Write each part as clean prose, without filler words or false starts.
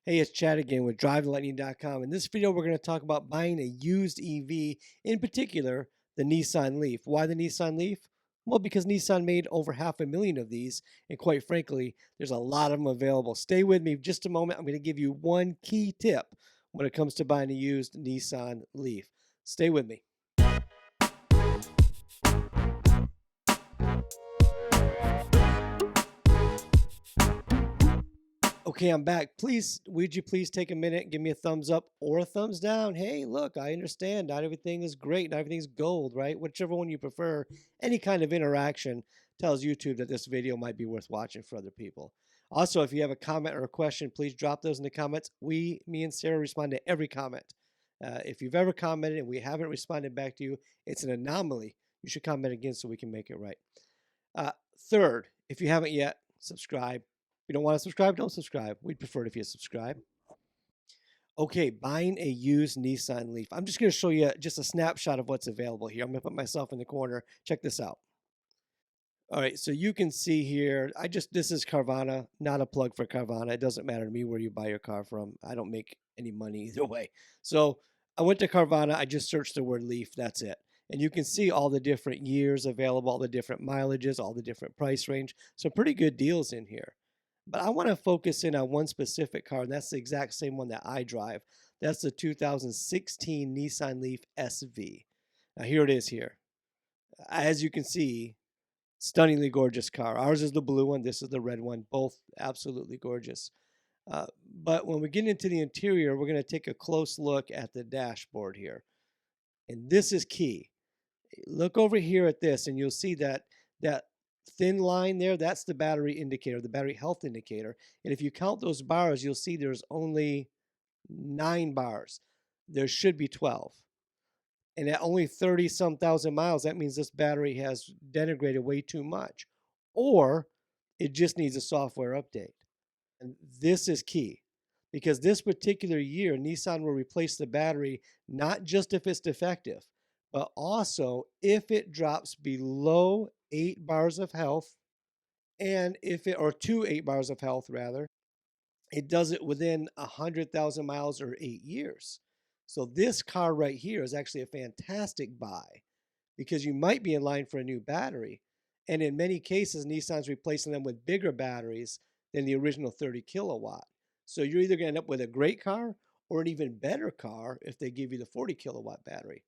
Hey, it's Chad again with DriveTheLightning.com. In this video, we're going to talk about buying a used EV, in particular, the Nissan Leaf. Why the Nissan Leaf? Well, because Nissan made over 500,000 of these, and quite frankly, there's a lot of them available. Stay with me just a moment. I'm going to give you one key tip when it comes to buying a used Nissan Leaf. Stay with me. Okay, I'm back. Please, would you please take a minute and give me a thumbs up or a thumbs down? Hey, look, I understand. Not everything is great. Not everything's gold, right? Whichever one you prefer. Any kind of interaction tells YouTube that this video might be worth watching for other people. Also, if you have a comment or a question, please drop those in the comments. Me and Sarah respond to every comment. If you've ever commented and we haven't responded back to you, it's an anomaly. You should comment again so we can make it right. Third, if you haven't yet, subscribe. If you don't want to subscribe, don't subscribe. We'd prefer it if you subscribe. Okay, buying a used Nissan Leaf. I'm just going to show you just a snapshot of what's available here. I'm going to put myself in the corner. Check this out. All right, so you can see here, this is Carvana, not a plug for Carvana. It doesn't matter to me where you buy your car from. I don't make any money either way. So I went to Carvana. I just searched the word Leaf. That's it. And you can see all the different years available, all the different mileages, all the different price range. So pretty good deals in here. But I want to focus in on one specific car, and that's the exact same one that I drive. That's the 2016 Nissan Leaf SV. Now here it is here. As you can see, stunningly gorgeous car. Ours is the blue one. This is the red one. Both absolutely gorgeous. But when we get into the interior, we're going to take a close look at the dashboard here. And this is key. Look over here at this, and you'll see that thin line there, that's the battery indicator, the battery health indicator. And if you count those bars, you'll see there's only 9 bars. There should be 12. And at only 30-some thousand miles, that means this battery has denigrated way too much. Or it just needs a software update. And this is key because this particular year, Nissan will replace the battery not just if it's defective, but also if it drops below 8 bars of health, and or to 8 bars of health rather, it does it within 100,000 miles or 8 years. So this car right here is actually a fantastic buy because you might be in line for a new battery. And in many cases, Nissan's replacing them with bigger batteries than the original 30 kilowatt. So you're either going to end up with a great car or an even better car if they give you the 40 kilowatt battery.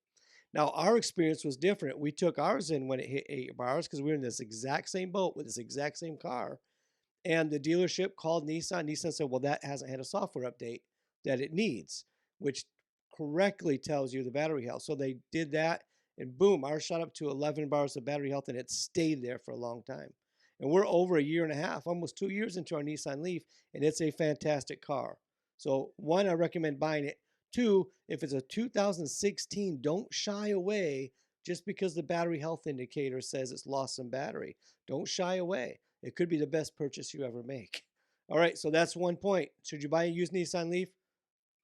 Now, our experience was different. We took ours in when it hit 8 bars because we were in this exact same boat with this exact same car. And the dealership called Nissan. Nissan said, well, that hasn't had a software update that it needs, which correctly tells you the battery health. So they did that, and boom, ours shot up to 11 bars of battery health, and it stayed there for a long time. And we're over a year and a half, almost 2 years into our Nissan Leaf, and it's a fantastic car. So one, I recommend buying it. Two, if it's a 2016, don't shy away just because the battery health indicator says it's lost some battery. Don't shy away. It could be the best purchase you ever make. All right, so that's one point. Should you buy a used Nissan Leaf?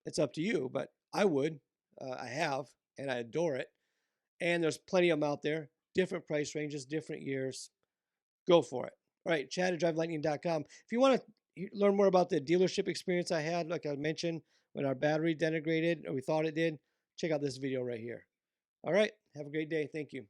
It's up to you, but I would. I have, and I adore it. And there's plenty of them out there, different price ranges, different years. Go for it. All right, Chad at DriveLightning.com. If you want to learn more about the dealership experience I had, like I mentioned, when our battery denigrated, or we thought it did, check out this video right here. All right, have a great day. Thank you.